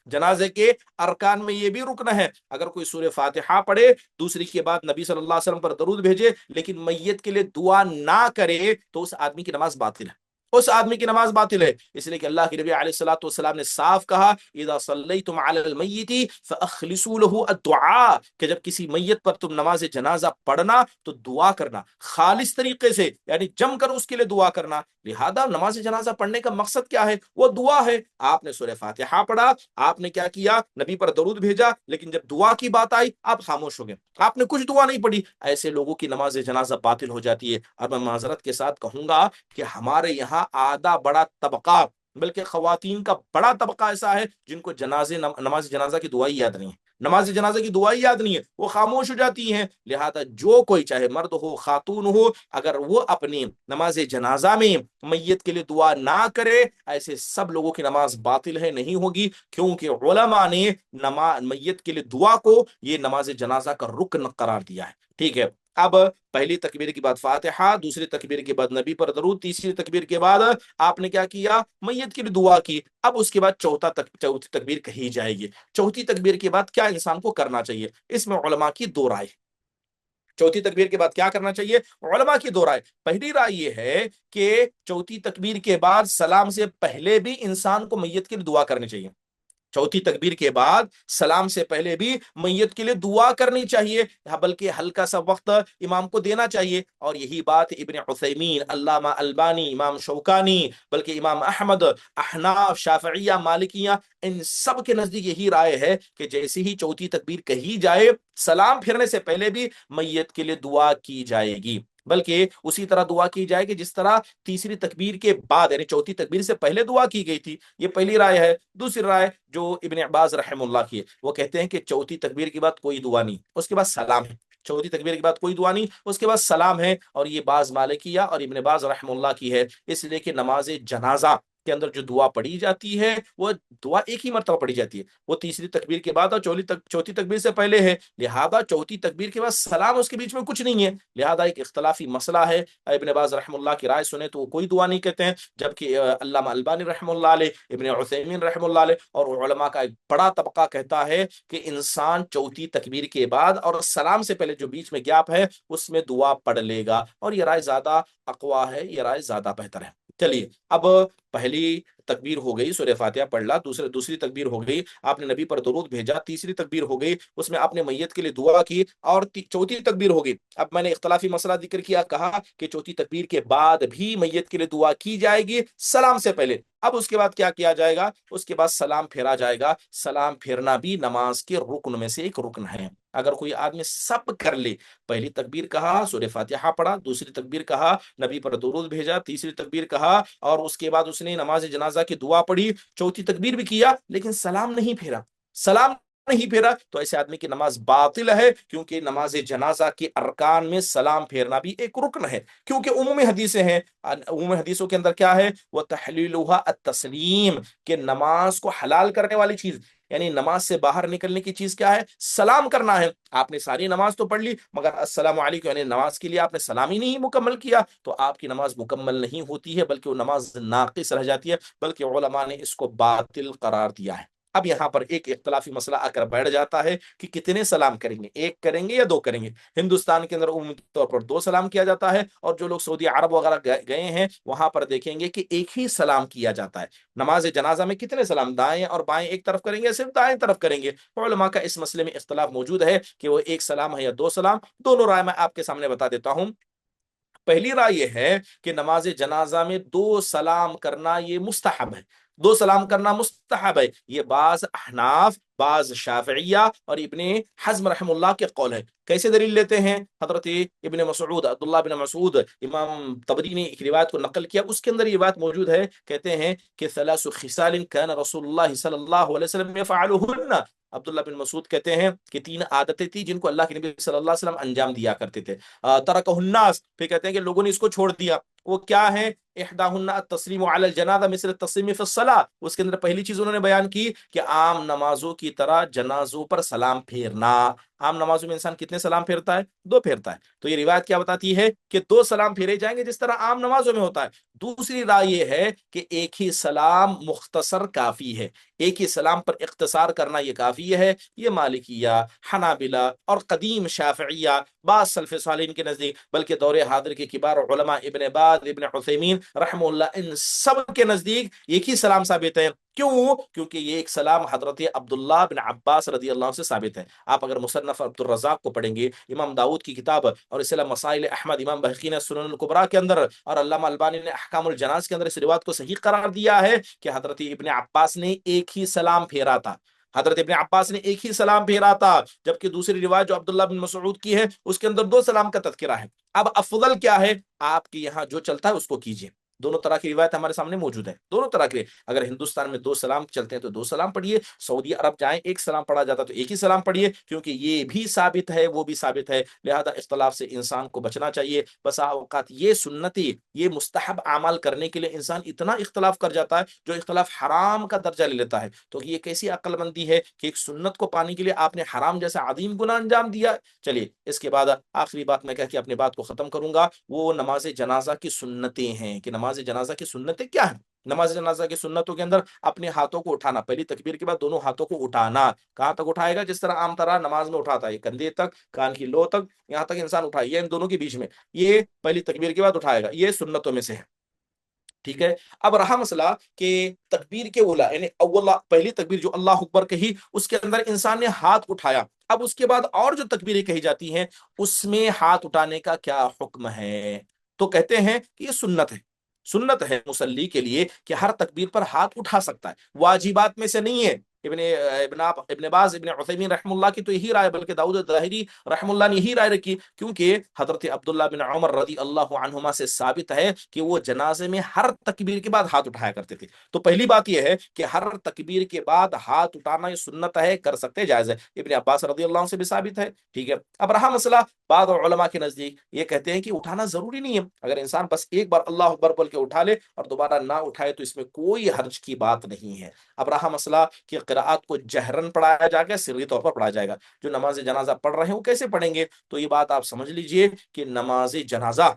جنازے کے ارکان میں یہ بھی رکن ہے۔ اگر کوئی سورہ فاتحہ پڑھے، دوسری کے بعد نبی صلی اللہ علیہ وسلم پر درود بھیجے، لیکن میت کے لیے دعا نہ کرے، تو اس آدمی کی نماز باطل ہے، اس آدمی کی نماز باطل ہے، اس لیے کہ اللہ کے نبی علیہ الصلوۃ والسلام نے صاف کہا اذا صلیتم علی المیت فاخلصوا له الدعاء، کہ جب کسی میت پر تم نماز جنازہ پڑھنا تو دعا کرنا خالص طریقے سے، یعنی جم کر اس کے لیے دعا کرنا۔ لہذا نماز جنازہ پڑھنے کا مقصد کیا ہے؟ وہ دعا ہے۔ آپ نے سورہ فاتحہ پڑھا، آپ نے کیا کیا؟ نبی پر درود بھیجا، لیکن جب دعا کی بات آئی آپ خاموش ہو گئے، آپ نے کچھ دعا نہیں پڑھی، ایسے لوگوں کی نماز جنازہ باطل ہو جاتی ہے۔ اور میں معذرت کے ساتھ کہوں گا کہ ہمارے یہاں آدھا بڑا طبقہ، بلکہ خواتین کا بڑا طبقہ ایسا ہے جن کو نماز جنازہ کی دعائی یاد نہیں ہے، نماز جنازہ کی دعائی یاد نہیں ہے، وہ خاموش ہو جاتی ہیں۔ لہذا جو کوئی چاہے مرد ہو خاتون ہو، اگر وہ اپنی نماز جنازہ میں میت کے لیے دعا نہ کرے، ایسے سب لوگوں کی نماز باطل ہے، نہیں ہوگی، کیونکہ علماء نے میت کے لیے دعا کو یہ نماز جنازہ کا رکن قرار دیا ہے۔ ٹھیک ہے، اب پہلی تکبیر کے بعد فاتحہ، دوسری تکبیر کے بعد نبی پر درود، تیسری تکبیر کے بعد آپ نے کیا کیا؟ میت کے لیے دعا کی۔ اب اس کے بعد چوتھی تکبیر کہی جائے گی۔ چوتھی تکبیر کے بعد کیا انسان کو کرنا چاہیے؟ اس میں علماء کی دو رائے۔ چوتھی تکبیر کے بعد کیا کرنا چاہیے؟ علماء کی دو رائے۔ پہلی رائے یہ ہے کہ چوتھی تکبیر کے بعد سلام سے پہلے بھی انسان کو میت کے لیے دعا کرنی چاہیے، چوتھی تکبیر کے بعد سلام سے پہلے بھی میت کے لیے دعا کرنی چاہیے، بلکہ ہلکا سا وقت امام کو دینا چاہیے۔ اور یہی بات ابن عثیمین، علامہ البانی، امام شوکانی، بلکہ امام احمد، احناف، شافعیہ، مالکیہ، ان سب کے نزدیک یہی رائے ہے کہ جیسے ہی چوتھی تکبیر کہی جائے، سلام پھرنے سے پہلے بھی میت کے لیے دعا کی جائے گی، بلکہ اسی طرح دعا کی جائے گی جس طرح تیسری تکبیر کے بعد، یعنی چوتھی تکبیر سے پہلے دعا کی گئی تھی۔ یہ پہلی رائے ہے۔ دوسری رائے جو ابن عباس رحم اللہ کی ہے، وہ کہتے ہیں کہ چوتھی تکبیر کے بعد کوئی دعا نہیں، اس کے بعد سلام ہے۔ چوتھی تکبیر کے بعد کوئی دعا نہیں، اس کے بعد سلام ہے، اور یہ بعض مالکیہ اور ابن باز رحم اللہ کی ہے، اس لیے کہ نماز جنازہ کے اندر جو دعا پڑھی جاتی ہے وہ دعا ایک ہی مرتبہ پڑھی جاتی ہے، وہ تیسری تکبیر کے بعد اور چوتھی تکبیر سے پہلے ہے، لہذا چوتھی تکبیر کے بعد سلام، اس کے بیچ میں کچھ نہیں ہے، لہذا ایک اختلافی مسئلہ ہے۔ ابن باز رحم اللہ کی رائے سنیں تو وہ کوئی دعا نہیں کہتے ہیں، جبکہ علامہ البانی رحم اللہ علیہ، ابن عثیمین رحم اللہ علیہ اور علماء کا ایک بڑا طبقہ کہتا ہے کہ انسان چوتھی تکبیر کے بعد اور سلام سے پہلے جو بیچ میں گیپ ہے اس میں دعا پڑھ لے گا، اور یہ رائے زیادہ اقوا ہے، یہ رائے زیادہ بہتر ہے۔ چلیے اب پہلی تکبیر ہو گئی، سورہ فاتحہ پڑھ لا، دوسری تکبیر ہو گئی، آپ نے نبی پر درود بھیجا، تیسری تکبیر ہو گئی، اس میں آپ نے میت کے لیے دعا کی، اور چوتھی تکبیر ہو گئی۔ اب میں نے اختلافی مسئلہ ذکر کیا، کہا کہ چوتھی تکبیر کے بعد بھی میت کے لیے دعا کی جائے گی سلام سے پہلے۔ اب اس کے بعد کیا کیا جائے گا؟ اس کے بعد سلام پھیرا جائے گا۔ سلام پھیرنا بھی نماز کے رکن میں سے ایک رکن ہے۔ اگر کوئی آدمی سب کر لے، پہلی تکبیر کہا، سورہ فاتحہ پڑھا، دوسری تکبیر کہا، نبی پر درود بھیجا، تیسری تکبیر کہا، اور اس کے بعد اس نے نماز جنازہ کی دعا پڑھی، چوتھی تکبیر بھی کیا، لیکن سلام نہیں پھیرا، سلام نہیں پھیرا، تو ایسے آدمی کی نماز باطل ہے، کیونکہ نماز جنازہ کے ارکان میں سلام پھیرنا بھی ایک رکن ہے۔ کیونکہ عمومی حدیثیں ہیں، عمومی حدیثوں کے اندر کیا ہے؟ وہ تحلیلها التسلیم، کہ نماز کو حلال کرنے والی چیز، یعنی نماز سے باہر نکلنے کی چیز کیا ہے؟ سلام کرنا ہے۔ آپ نے ساری نماز تو پڑھ لی، مگر السلام علیکم یعنی نماز کے لیے آپ نے سلام ہی نہیں مکمل کیا، تو آپ کی نماز مکمل نہیں ہوتی ہے، بلکہ وہ نماز ناقص رہ جاتی ہے، بلکہ علماء نے اس کو باطل قرار دیا ہے۔ اب یہاں پر ایک اختلافی مسئلہ آ کر بیٹھ جاتا ہے کہ کتنے سلام کریں گے، ایک کریں گے یا دو کریں گے؟ ہندوستان کے اندر عمومی طور پر دو سلام کیا جاتا ہے، اور جو لوگ سعودی عرب وغیرہ گئے ہیں وہاں پر دیکھیں گے کہ ایک ہی سلام کیا جاتا ہے۔ نماز جنازہ میں کتنے سلام؟ دائیں اور بائیں ایک طرف کریں گے، صرف دائیں طرف کریں گے؟ علماء کا اس مسئلے میں اختلاف موجود ہے کہ وہ ایک سلام ہے یا دو سلام۔ دونوں رائے میں آپ کے سامنے بتا دیتا ہوں۔ پہلی رائے یہ ہے کہ نماز جنازہ میں دو سلام کرنا یہ مستحب ہے، دو سلام کرنا مستحب ہے، یہ بعض احناف، بعض شافعیہ اور ابن حزم رحم اللہ کے قول ہے۔ کیسے دلیل لیتے ہیں؟ حضرت ابن مسعود، عبداللہ بن مسعود، امام طبری نے ایک روایت کو نقل کیا، اس کے اندر یہ بات موجود ہے، کہتے ہیں کہ ثلاث خصال كان رسول اللہ صلی اللہ علیہ وسلم يفعلهن۔ عبداللہ بن مسعود کہتے ہیں کہ تین عادتیں تھیں جن کو اللہ کے نبی صلی اللہ علیہ وسلم انجام دیا کرتے تھے۔ ترکہ الناس، پھر کہتے ہیں کہ لوگوں نے اس کو چھوڑ دیا، وہ کیا ہے؟ احداہن التسلیم علی الجنازہ مثل التسلیم فی الصلاۃ۔ اس کے اندر پہلی چیز انہوں نے بیان کی کہ عام نمازوں کی طرح جنازوں پر سلام پھیرنا۔ عام نمازوں میں انسان کتنے سلام پھیرتا ہے؟ دو پھیرتا ہے۔ تو یہ روایت کیا بتاتی ہے؟ کہ دو سلام پھیرے جائیں گے جس طرح عام نمازوں میں ہوتا ہے۔ دوسری رائے یہ ہے کہ ایک ہی سلام مختصر کافی ہے، ایک ہی سلام پر اختصار کرنا یہ کافی ہے۔ یہ مالکیہ، حنابلہ اور قدیم شافعیہ، بعض سلف صالحین کے نزدیک، بلکہ دور حاضر کے کبار علماء ابن باز، ابن عثیمین رحم اللہ، ان سب کے نزدیک ایک ہی سلام ثابت ہے۔ کیوں؟ کیونکہ یہ ایک سلام حضرت عبداللہ بن عباس رضی اللہ عنہ سے ثابت ہے۔ آپ اگر مصنف عبد الرزاق کو پڑھیں گے، امام داؤد کی کتاب، اور اس طرح مسائل احمد، امام بحقی نے سنن الکبریٰ کے اندر، اور علامہ البانی نے احکام الجناز کے اندر اس روایت کو صحیح قرار دیا ہے کہ حضرت ابن عباس نے ایک ہی سلام پھیرا تھا، حضرت ابن عباس نے ایک ہی سلام پھیرا تھا، جبکہ دوسری روایت جو عبداللہ بن مسعود کی ہے اس کے اندر دو سلام کا تذکرہ ہے۔ اب افضل کیا ہے؟ آپ کے یہاں جو چلتا ہے اس کو کیجیے۔ دونوں طرح کی روایت ہمارے سامنے موجود ہے، دونوں طرح کے۔ اگر ہندوستان میں دو سلام چلتے ہیں تو دو سلام پڑھیے، سعودی عرب جائیں ایک سلام پڑھا جاتا تو ایک ہی سلام پڑھیے، کیونکہ یہ بھی ثابت ہے وہ بھی ثابت ہے، لہذا اختلاف سے انسان کو بچنا چاہیے۔ بسا اوقات یہ سنتی، یہ مستحب اعمال کرنے کے لیے انسان اتنا اختلاف کر جاتا ہے جو اختلاف حرام کا درجہ لے لیتا ہے۔ تو یہ کیسی عقل مندی ہے کہ ایک سنت کو پانے کے لیے آپ نے حرام جیسا عظیم گناہ انجام دیا؟ چلیے اس کے بعد آخری بات میں کہہ کے اپنی بات کو ختم کروں گا، وہ نماز جنازہ کی سنتیں ہیں کہ نماز جنازہ کی سنتیں کیا ہیں۔ نماز جنازہ کی سنتوں کے اندر اپنے ہاتھوں کو اٹھانا، پہلی تکبیر کے بعد دونوں ہاتھوں کو اٹھانا۔ کہاں تک اٹھائے گا؟ جس طرح عام طرح نماز میں اٹھاتا ہے، کندھے تک، کان کی لو تک، یہاں تک انسان اٹھائے، یہ ان دونوں کے بیچ میں، یہ پہلی تکبیر کے بعد اٹھائے گا، یہ سنتوں میں سے ہے۔ ٹھیک ہے، اب رہا مسئلہ کہ تکبیر کے اولا، یعنی اولا پہلی تکبیر جو اللہ اکبر کہی، اس کے اندر انسان نے ہاتھ اٹھایا، اب اس کے بعد اور جو تکبیریں کہی جاتی ہیں اس میں ہاتھ اٹھانے کا کیا حکم ہے؟ تو کہتے ہیں کہ یہ سنت ہے، سنت ہے مصلی کے لیے کہ ہر تکبیر پر ہاتھ اٹھا سکتا ہے، واجبات میں سے نہیں ہے۔ ابن باز، ابن عثیمین رحم اللہ کی تو یہی رائے، بلکہ داؤد الظاہری رحم اللہ نے یہی رائے رکھی، کیونکہ حضرت عبداللہ بن عمر رضی اللہ عنہما سے ثابت ہے کہ وہ جنازے میں ہر تکبیر کے بعد ہاتھ اٹھایا کرتے تھے۔ تو پہلی بات یہ ہے کہ ہر تکبیر کے بعد ہاتھ اٹھانا یہ سنت ہے، کر سکتے، جائز ہے، ابن عباس رضی اللہ عنہ سے بھی ثابت ہے۔ ٹھیک ہے، اب رہا مسئلہ، بعض علماء کے نزدیک یہ کہتے ہیں کہ اٹھانا ضروری نہیں ہے، اگر انسان بس ایک بار اللہ اکبر بول کے اٹھا لے اور دوبارہ نہ اٹھائے تو اس میں کوئی حرج کی بات نہیں ہے۔ اب رہا مسئلہ کہ قراءت کو جہرن پڑھایا جائے گا، سری طور پر پڑھا جائے گا، جو نماز جنازہ پڑھ رہے ہیں وہ کیسے پڑھیں گے؟ تو یہ بات آپ سمجھ لیجئے کہ نماز جنازہ،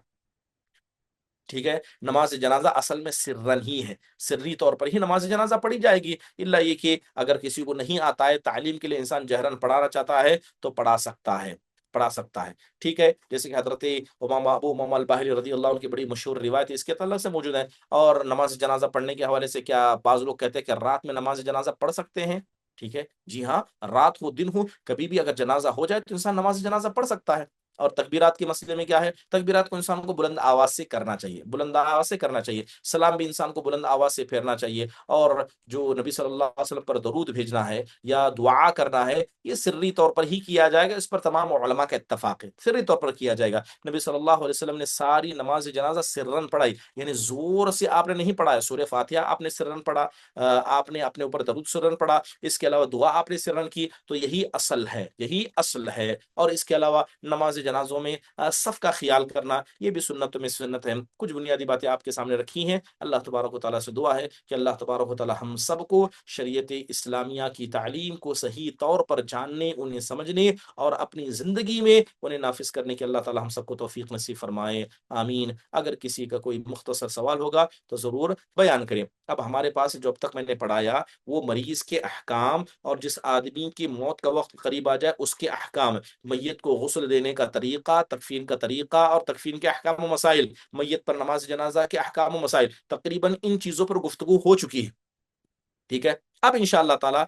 ٹھیک ہے، نماز جنازہ اصل میں سرن ہی ہے، سری طور پر ہی نماز جنازہ پڑھی جائے گی، الا یہ کہ اگر کسی کو نہیں آتا ہے، تعلیم کے لیے انسان جہرن پڑھانا چاہتا ہے تو پڑھا سکتا ہے۔ پڑھا سکتا ہے، ٹھیک ہے، جیسے کہ حضرت امام ابو امام الباہلی رضی اللہ عنہ کی بڑی مشہور روایت ہے اس کے تعلق سے موجود ہے۔ اور نماز جنازہ پڑھنے کے حوالے سے کیا بعض لوگ کہتے ہیں کہ رات میں نماز جنازہ پڑھ سکتے ہیں؟ ٹھیک ہے، جی ہاں، رات ہو دن ہو کبھی بھی اگر جنازہ ہو جائے تو انسان نماز جنازہ پڑھ سکتا ہے۔ اور تکبیرات کے مسئلے میں کیا ہے، تکبیرات کو انسان کو بلند آواز سے کرنا چاہیے، بلند آواز سے کرنا چاہیے، سلام بھی انسان کو بلند آواز سے پھیرنا چاہیے، اور جو نبی صلی اللہ علیہ وسلم پر درود بھیجنا ہے یا دعا کرنا ہے یہ سری طور پر ہی کیا جائے گا، اس پر تمام علماء کا اتفاق ہے، سری طور پر کیا جائے گا۔ نبی صلی اللہ علیہ وسلم نے ساری نماز جنازہ سرن پڑھائی، یعنی زور سے آپ نے نہیں پڑھا ہے، سورہ فاتحہ آپ نے سرن پڑھا، آپ نے اپنے اوپر درود سرن پڑھا، اس کے علاوہ دعا آپ نے سرن کی، تو یہی اصل ہے، یہی اصل ہے۔ اور اس کے علاوہ نماز جنازوں میں صف کا خیال کرنا یہ بھی سنتوں میں سنت ہے۔ کچھ بنیادی باتیں آپ کے سامنے رکھی ہیں، اللہ تبارک و تعالیٰ سے دعا ہے کہ اللہ تبارک و تعالیٰ ہم سب کو شریعت اسلامیہ کی تعلیم کو صحیح طور پر جاننے، انہیں سمجھنے اور اپنی زندگی میں انہیں نافذ کرنے کی اللہ تعالیٰ ہم سب کو توفیق نصیب فرمائے، آمین۔ اگر کسی کا کوئی مختصر سوال ہوگا تو ضرور بیان کریں۔ اب ہمارے پاس جو اب تک میں نے پڑھایا وہ مریض کے احکام اور جس آدمی کی موت کا وقت قریب آ جائے اس کے احکام، میت کو غسل دینے کا طریقہ، تکفین کا طریقہ اور تکفین کے احکام و مسائل، میت پر نماز جنازہ کے احکام و مسائل، تقریباً ان چیزوں پر گفتگو ہو چکی ہے، ٹھیک ہے۔ اب انشاءاللہ تعالیٰ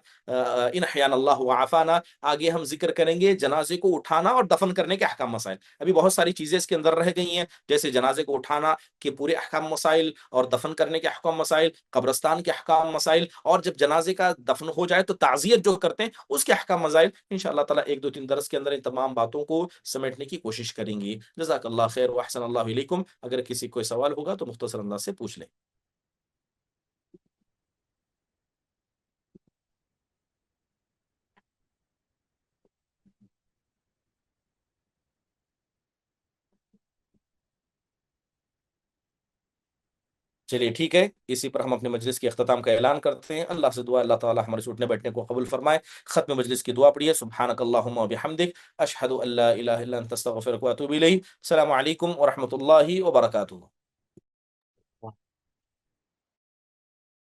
ان احیان اللہ وعافانا آگے ہم ذکر کریں گے جنازے کو اٹھانا اور دفن کرنے کے احکام مسائل۔ ابھی بہت ساری چیزیں اس کے اندر رہ گئی ہیں، جیسے جنازے کو اٹھانا کے پورے احکام مسائل اور دفن کرنے کے احکام مسائل، قبرستان کے احکام مسائل، اور جب جنازے کا دفن ہو جائے تو تعزیت جو کرتے ہیں اس کے احکام مسائل۔ انشاءاللہ تعالیٰ ایک دو تین درس کے اندر ان تمام باتوں کو سمیٹنے کی کوشش کریں گے۔ جزاک اللہ خیر واحسن اللہ علیکم۔ اگر کسی کوئی سوال ہوگا تو مختصر انداز سے پوچھ لیں۔ چلیے ٹھیک ہے، اسی پر ہم اپنے مجلس کے اختتام کا اعلان کرتے ہیں۔ اللہ سے دعا اللہ تعالی ہمارے اٹھنے بیٹھنے کو قبول فرمائے۔ ختم مجلس کی دعا پڑھیے، سبحانک اللہم و بحمدک، اشہد ان لا الہ الا انت استغفرک و اتوب الیک۔ السلام علیکم ورحمۃ اللہ وبرکاتہ۔